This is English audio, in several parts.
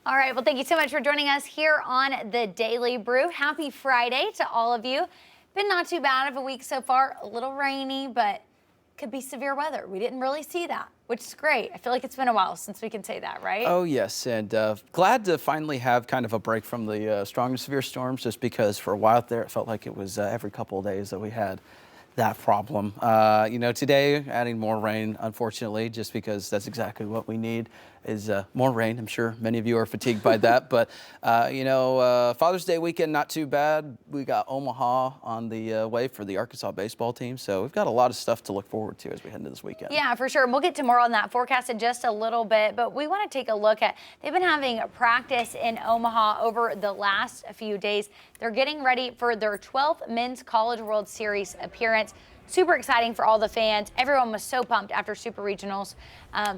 All right, well, thank you so much for joining us here on the Daily Brew. Happy Friday to all of you. Been not too bad of a week so far, a little rainy, but could be severe weather. We didn't really see that, which is great. I feel like it's been a while since we can say that, right? Oh, yes, and glad to finally have kind of a break from the strong and severe storms, just because for a while there it felt like it was every couple of days that we had that problem. Today adding more rain, unfortunately, just because that's exactly what we need is more rain. I'm sure many of you are fatigued by that, but Father's Day weekend, not too bad. We got Omaha on the way for the Arkansas baseball team, so we've got a lot of stuff to look forward to as we head into this weekend. Yeah, for sure. And we'll get to more on that forecast in just a little bit, but we want to take a look at, they've been having practice in Omaha over the last few days. They're getting ready for their 12th Men's College World Series appearance. Super exciting for all the fans. Everyone was so pumped after Super Regionals.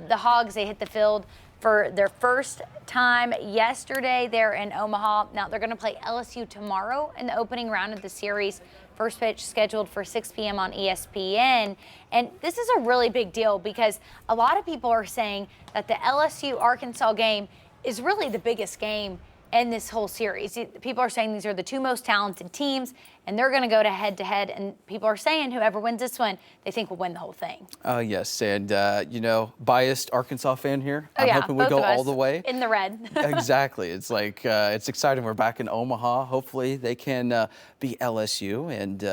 The Hogs, they hit the field for their first time yesterday there in Omaha. Now they're going to play LSU tomorrow in the opening round of the series. First pitch scheduled for 6 p.m. on ESPN. And this is a really big deal because a lot of people are saying that the LSU-Arkansas game is really the biggest game in this whole series. People are saying these are the two most talented teams, and they're going to go to head-to-head, and people are saying whoever wins this one, they think will win the whole thing. Yes, and, biased Arkansas fan here. Oh, I'm yeah, hoping we go all the way. In the red. Exactly. It's like, it's exciting. We're back in Omaha. Hopefully they can be LSU, and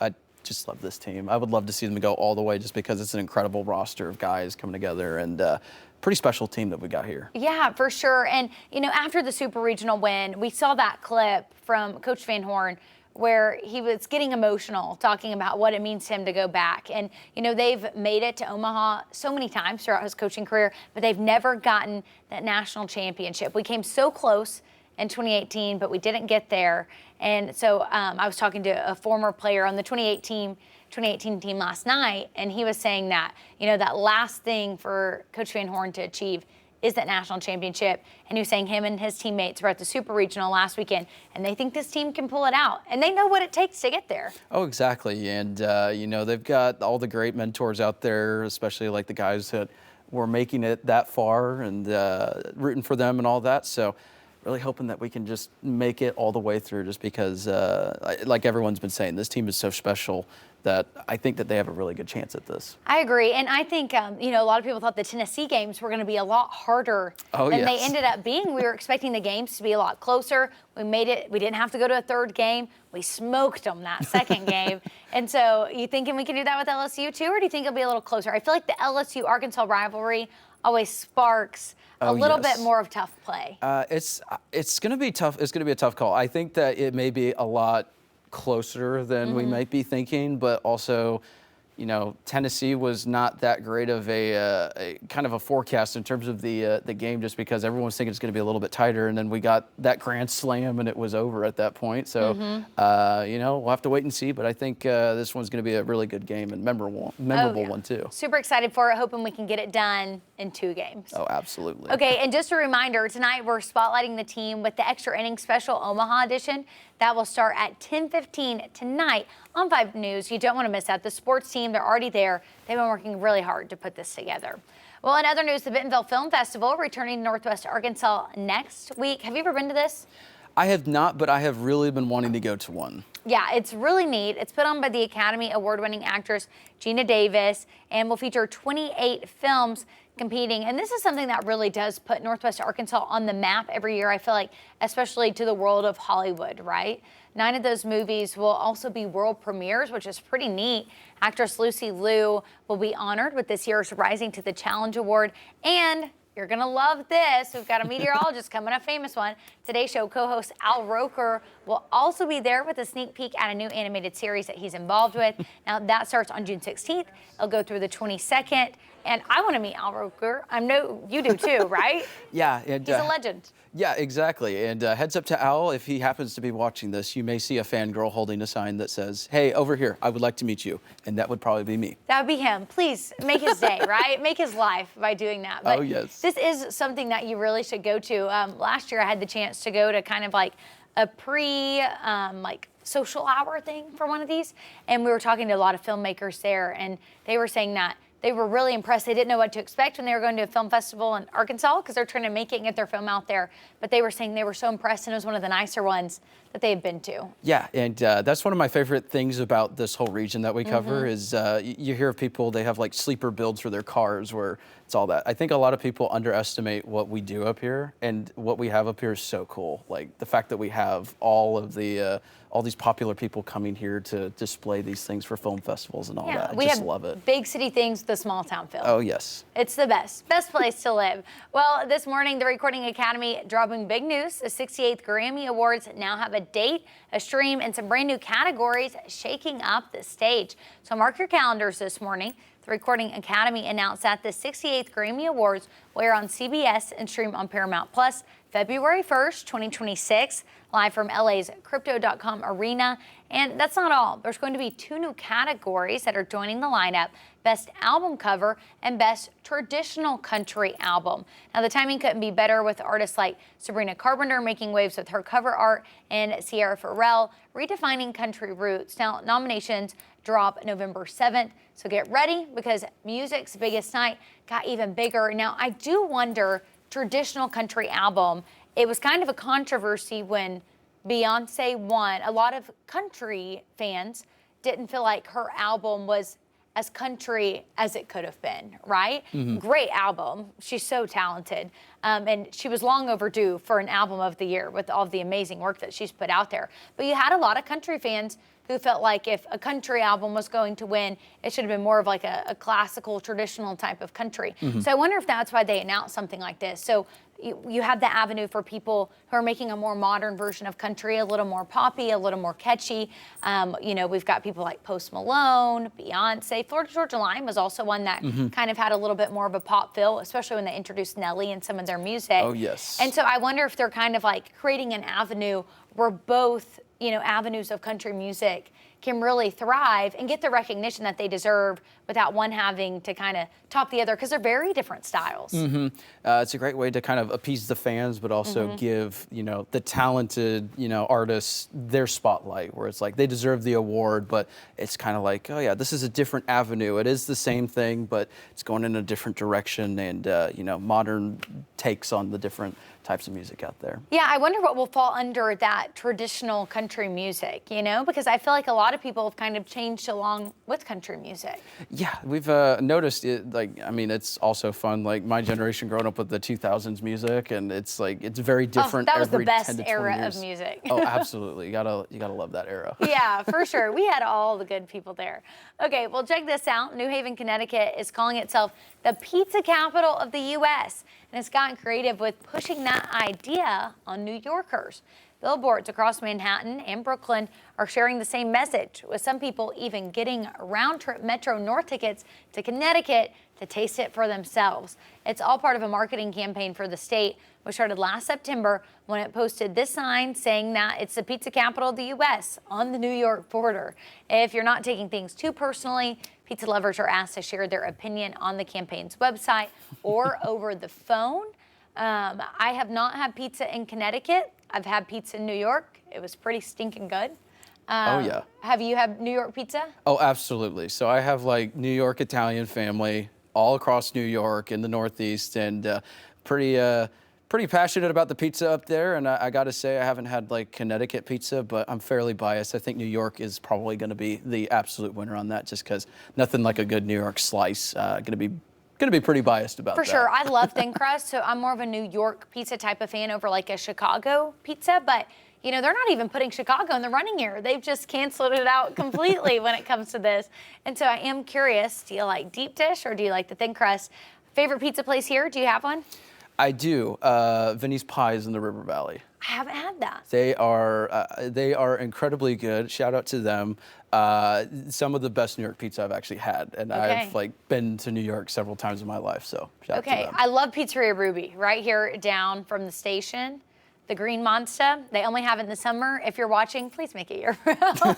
I just love this team. I would love to see them go all the way just because it's an incredible roster of guys coming together, and pretty special team that we got here. Yeah, for sure. And, after the Super Regional win, we saw that clip from Coach Van Horn where he was getting emotional, talking about what it means to him to go back. And, they've made it to Omaha so many times throughout his coaching career, but they've never gotten that national championship. We came so close in 2018, but we didn't get there. And so I was talking to a former player on the 2018 team last night, and he was saying that, that last thing for Coach Van Horn to achieve is that national championship. And he was saying him and his teammates were at the Super Regional last weekend, and they think this team can pull it out, and they know what it takes to get there. Oh, exactly. And, they've got all the great mentors out there, especially like the guys that were making it that far and rooting for them and all that. So really hoping that we can just make it all the way through, just because, like everyone's been saying, this team is so special that I think that they have a really good chance at this. I agree. And I think, a lot of people thought the Tennessee games were going to be a lot harder than they ended up being. We were expecting the games to be a lot closer. We made it. We didn't have to go to a third game. We smoked them that second game. And so you thinking we can do that with LSU too, or do you think it'll be a little closer? I feel like the LSU-Arkansas rivalry always sparks a little bit more of tough play. It's going to be tough. It's going to be a tough call. I think that it may be a lot closer than we might be thinking, but also, Tennessee was not that great of a kind of a forecast in terms of the game, just because everyone was thinking it's going to be a little bit tighter, and then we got that grand slam and it was over at that point. So, we'll have to wait and see, but I think this one's going to be a really good game and memorable one too. Super excited for it, hoping we can get it done in 2 games. Oh, absolutely. Okay, and just a reminder, tonight we're spotlighting the team with the Extra Innings Special Omaha edition. That will start at 10:15 tonight on 5 News. You don't want to miss that. The sports team, they're already there. They've been working really hard to put this together. Well, in other news, the Bentonville Film Festival returning to Northwest Arkansas next week. Have you ever been to this? I have not, but I have really been wanting to go to one. Yeah, it's really neat. It's put on by the Academy Award-winning actress Gina Davis and will feature 28 films competing. And this is something that really does put Northwest Arkansas on the map every year, I feel like, especially to the world of Hollywood, right? 9 of those movies will also be world premieres, which is pretty neat. Actress Lucy Liu will be honored with this year's Rising to the Challenge Award. And you're going to love this. We've got a meteorologist coming, a famous one. Today Show co-host Al Roker will also be there with a sneak peek at a new animated series that he's involved with. Now, that starts on June 16th. It'll go through the 22nd. And I want to meet Al Roker. I know you do too, right? Yeah. And, he's a legend. Yeah, exactly. And heads up to Al, if he happens to be watching this, you may see a fangirl holding a sign that says, "Hey, over here, I would like to meet you." And that would probably be me. That would be him. Please make his day, right? Make his life by doing that. But oh, yes. This is something that you really should go to. Last year, I had the chance to go to kind of like a social hour thing for one of these. And we were talking to a lot of filmmakers there, and they were saying that they were really impressed. They didn't know what to expect when they were going to a film festival in Arkansas because they're trying to make it and get their film out there. But they were saying they were so impressed, and it was one of the nicer ones that they had been to. Yeah, and that's one of my favorite things about this whole region that we cover is you hear of people, they have like sleeper builds for their cars where it's all that. I think a lot of people underestimate what we do up here, and what we have up here is so cool. Like the fact that we have all these popular people coming here to display these things for film festivals and all that. I just love it. Big city things, the small town feel. Oh, yes. It's the best place to live. Well, this morning, the Recording Academy dropping big news. The 68th Grammy Awards now have a date, a stream, and some brand new categories shaking up the stage. So mark your calendars this morning. The Recording Academy announced that the 68th Grammy Awards will air on CBS and stream on Paramount Plus February 1st, 2026, live from LA's Crypto.com arena. And that's not all. There's going to be 2 new categories that are joining the lineup: Best Album Cover and Best Traditional Country Album. Now, the timing couldn't be better with artists like Sabrina Carpenter making waves with her cover art and Sierra Farrell redefining country roots. Now, nominations drop November 7th, so get ready because music's biggest night got even bigger. Now, I do wonder, traditional country album, it was kind of a controversy when Beyonce won. A lot of country fans didn't feel like her album was as country as it could have been, right? Great album. She's so talented. And she was long overdue for an album of the year with all of the amazing work that she's put out there. But you had a lot of country fans who felt like if a country album was going to win, it should have been more of like a classical, traditional type of country. So I wonder if that's why they announced something like this. So you have the avenue for people who are making a more modern version of country, a little more poppy, a little more catchy. You know, we've got people like Post Malone, Beyonce. Florida Georgia Line was also one that kind of had a little bit more of a pop feel, especially when they introduced Nelly and some of their music. Oh, yes. And so I wonder if they're kind of like creating an avenue where both, you know, avenues of country music can really thrive and get the recognition that they deserve without one having to kind of top the other, because they're very different styles. It's a great way to kind of appease the fans, but also give, you know, the talented, you know, artists their spotlight, where it's like they deserve the award, but it's kind of like, oh yeah, this is a different avenue. It is the same thing, but it's going in a different direction, and you know, modern takes on the different types of music out there. Yeah, I wonder what will fall under that traditional country music, you know, because I feel like a lot of people have kind of changed along with country music. Yeah, we've noticed it. Like, I mean, it's also fun. Like my generation growing up with the 2000s music, and it's like it's very different. Oh, that was every the best 10 to 20 era years. of music. Oh, absolutely. You gotta love that era. Yeah, for sure. We had all the good people there. Okay, well, check this out. New Haven, Connecticut is calling itself the pizza capital of the U.S., and it's gotten creative with pushing that idea on New Yorkers. Billboards across Manhattan and Brooklyn are sharing the same message, with some people even getting round-trip Metro North tickets to Connecticut to taste it for themselves. It's all part of a marketing campaign for the state, which started last September when it posted this sign saying that it's the pizza capital of the U.S. on the New York border. If you're not taking things too personally, pizza lovers are asked to share their opinion on the campaign's website or over the phone. I have not had pizza in Connecticut. I've had pizza in New York. It was pretty stinking good. Oh yeah. Have you had New York pizza? Oh, absolutely. So I have like New York Italian family all across New York in the Northeast, and pretty passionate about the pizza up there. And I got to say, I haven't had like Connecticut pizza, but I'm fairly biased. I think New York is probably going to be the absolute winner on that, just because nothing like a good New York slice. Going to be pretty biased about that. For sure. I love thin crust, so I'm more of a New York pizza type of fan over like a Chicago pizza. But, you know, they're not even putting Chicago in the running here. They've just canceled it out completely when it comes to this. And so I am curious, do you like deep dish or do you like the thin crust? Favorite pizza place here? Do you have one? I do. Vinny's Pies in the River Valley. I haven't had that. They are incredibly good. Shout out to them. Some of the best New York pizza I've actually had, and I've like been to New York several times in my life. So shout out to them. I love Pizzeria Ruby right here down from the station. The Green Monster. They only have it in the summer. If you're watching, please make it your own.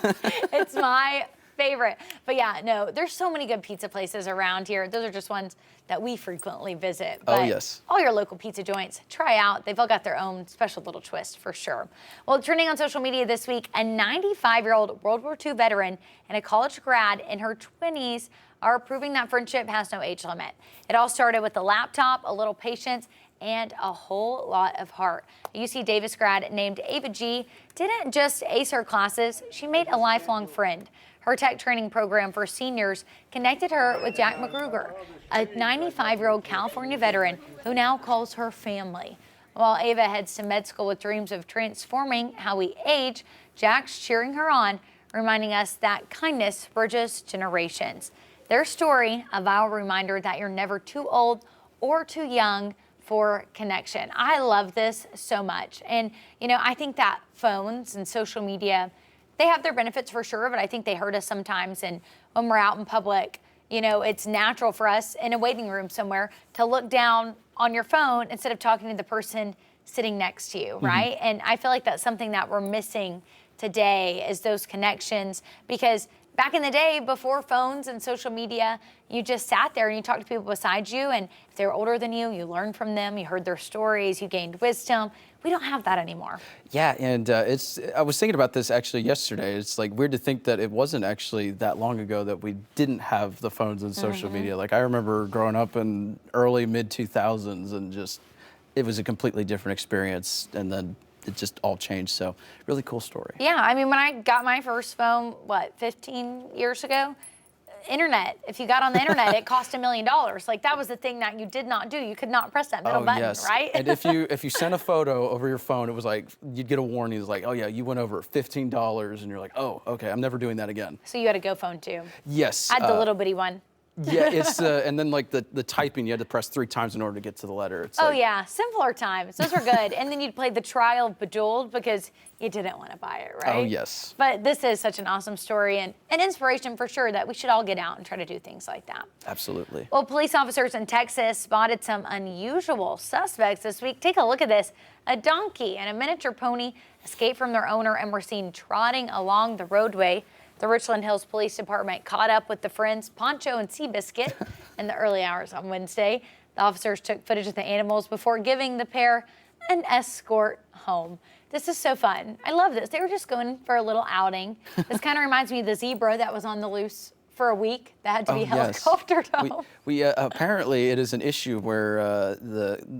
It's my favorite. But yeah, no, there's so many good pizza places around here. Those are just ones that we frequently visit. But oh, yes. All your local pizza joints, try out. They've all got their own special little twist for sure. Well, trending on social media this week, a 95-year-old World War II veteran and a college grad in her 20s are proving that friendship has no age limit. It all started with a laptop, a little patience, and a whole lot of heart. A UC Davis grad named Ava G didn't just ace her classes, she made a lifelong friend. Her tech training program for seniors connected her with Jack McGruger, a 95-year-old California veteran who now calls her family. While Ava heads to med school with dreams of transforming how we age, Jack's cheering her on, reminding us that kindness bridges generations. Their story, a vital reminder that you're never too old or too young for connection. I love this so much. And, I think that phones and social media, they have their benefits for sure, but I think they hurt us sometimes. And when we're out in public, it's natural for us in a waiting room somewhere to look down on your phone instead of talking to the person sitting next to you, right? And I feel like that's something that we're missing today is those connections, because back in the day, before phones and social media, you just sat there and you talked to people beside you, and if they were older than you, you learned from them, you heard their stories, you gained wisdom. We don't have that anymore. Yeah, and I was thinking about this actually yesterday. It's like weird to think that it wasn't actually that long ago that we didn't have the phones and social media. Like I remember growing up in early, mid-2000s and just, it was a completely different experience, and then it just all changed. So really cool story. Yeah, I mean, when I got my first phone, 15 years ago, internet, if you got on the internet, it cost $1 million. Like that was the thing that you did not do. You could not press that middle button, yes. right? And if you sent a photo over your phone, it was like, you'd get a warning. It was like, oh yeah, you went over $15, and you're like, oh, okay, I'm never doing that again. So you had a Go phone too? Yes. I had the little bitty one. Yeah, it's and then like the typing, you had to press 3 times in order to get to the letter. It's like, yeah, simpler times. Those were good. And then you'd play the trial of Bejeweled because you didn't want to buy it, right? Oh yes. But this is such an awesome story and an inspiration for sure that we should all get out and try to do things like that. Absolutely. Well, police officers in Texas spotted some unusual suspects this week. Take a look at this. A donkey and a miniature pony escaped from their owner and were seen trotting along the roadway. The Richland Hills Police Department caught up with the friends Poncho and Seabiscuit in the early hours on Wednesday. The officers took footage of the animals before giving the pair an escort home. This is so fun. I love this. They were just going for a little outing. This kind of reminds me of the zebra that was on the loose for a week that had to be helicoptered home. We apparently it is an issue where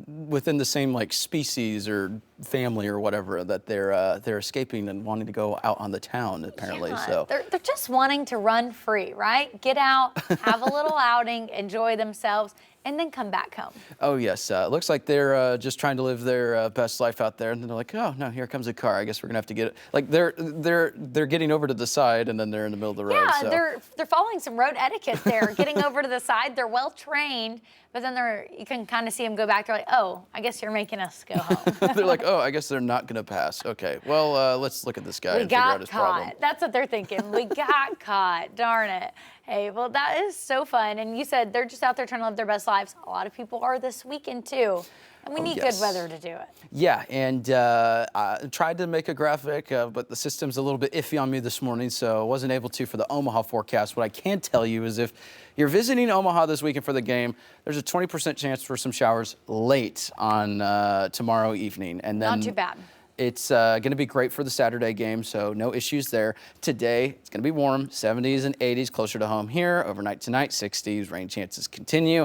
within the same like species or family or whatever that they're escaping and wanting to go out on the town apparently. Yeah, so they're just wanting to run free, right? Get out, have a little outing, enjoy themselves, and then come back home. Oh yes, it looks like they're just trying to live their best life out there, and then they're like, oh no, here comes a car. I guess we're gonna have to get it. Like they're getting over to the side, and then they're in the middle of the road. Yeah, so. they're following some road etiquette there, getting over to the side. They're well trained, but then you can kind of see them go back. They're like, oh, I guess you're making us go home. They're like, oh, I guess they're not gonna pass. Okay, well let's look at this guy and figure out his problem. That's what they're thinking. We got caught. Darn it. Hey, well, that is so fun. And you said they're just out there trying to live their best lives. A lot of people are this weekend, too. And we need good weather to do it. Yeah, and I tried to make a graphic, but the system's a little bit iffy on me this morning, so I wasn't able to for the Omaha forecast. What I can tell you is if you're visiting Omaha this weekend for the game, there's a 20% chance for some showers late on tomorrow evening. And then not too bad. It's going to be great for the Saturday game, so no issues there. Today, it's going to be warm, 70s and 80s closer to home here. Overnight tonight, 60s. Rain chances continue.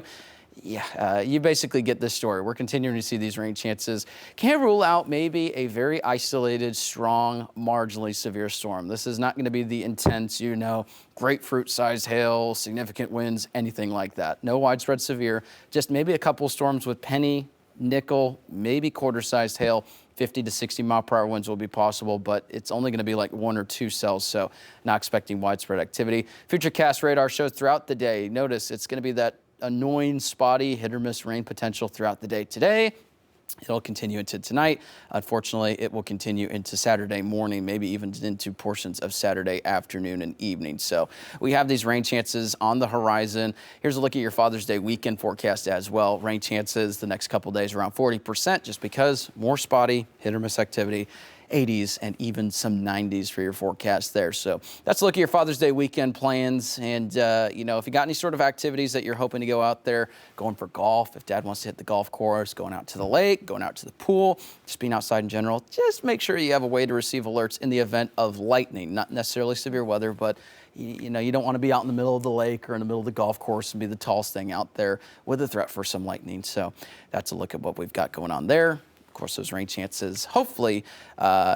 Yeah, you basically get this story. We're continuing to see these rain chances. Can't rule out maybe a very isolated, strong, marginally severe storm. This is not going to be the intense, grapefruit-sized hail, significant winds, anything like that. No widespread severe, just maybe a couple storms with penny, nickel, maybe quarter-sized hail. 50 to 60 mile per hour winds will be possible, but it's only going to be like 1 or 2 cells, so not expecting widespread activity. Futurecast radar shows throughout the day. Notice it's going to be that annoying, spotty, hit or miss rain potential throughout the day today. It'll continue into tonight. Unfortunately, it will continue into Saturday morning, maybe even into portions of Saturday afternoon and evening. So we have these rain chances on the horizon. Here's a look at your Father's Day weekend forecast as well. Rain chances the next couple days around 40% just because more spotty, hit or miss activity. 80s and even some 90s for your forecast there. So that's a look at your Father's Day weekend plans. And, if you got any sort of activities that you're hoping to go out there, going for golf, if Dad wants to hit the golf course, going out to the lake, going out to the pool, just being outside in general, just make sure you have a way to receive alerts in the event of lightning. Not necessarily severe weather, but you know, you don't want to be out in the middle of the lake or in the middle of the golf course and be the tallest thing out there with a threat for some lightning. So that's a look at what we've got going on there. Of course, those rain chances, hopefully,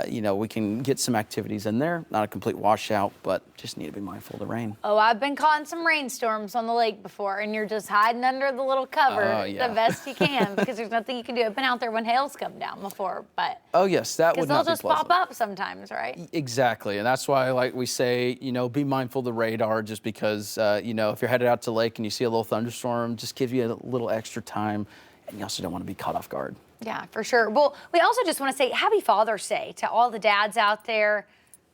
you know, we can get some activities in there. Not a complete washout, but just need to be mindful of the rain. Oh, I've been caught in some rainstorms on the lake before, and you're just hiding under the little cover Yeah. the best you can because there's nothing you can do. I've been out there when hail's come down before, but Oh, yes, that would not be because they'll just pop up sometimes, right? Exactly, and that's why, like we say, you know, be mindful of the radar, just because, you know, if you're headed out to lake and you see a little thunderstorm, just give you a little extra time, and you also don't want to be caught off guard. Yeah, for sure. Well, we also just want to say Happy Father's Day to all the dads out there.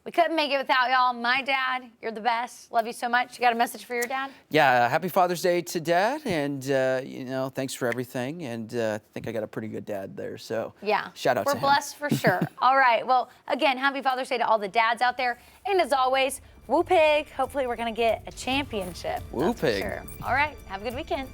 We couldn't make it without y'all. My dad, you're the best. Love you so much. You got a message for your dad? Yeah, happy Father's Day to Dad, and, you know, thanks for everything, and I think I got a pretty good dad there, so yeah, shout out to him. We're blessed for sure. All right, well, again, Happy Father's Day to all the dads out there, and as always, woo pig. Hopefully we're going to get a championship. Woo That's for pig. sure. All right, have a good weekend.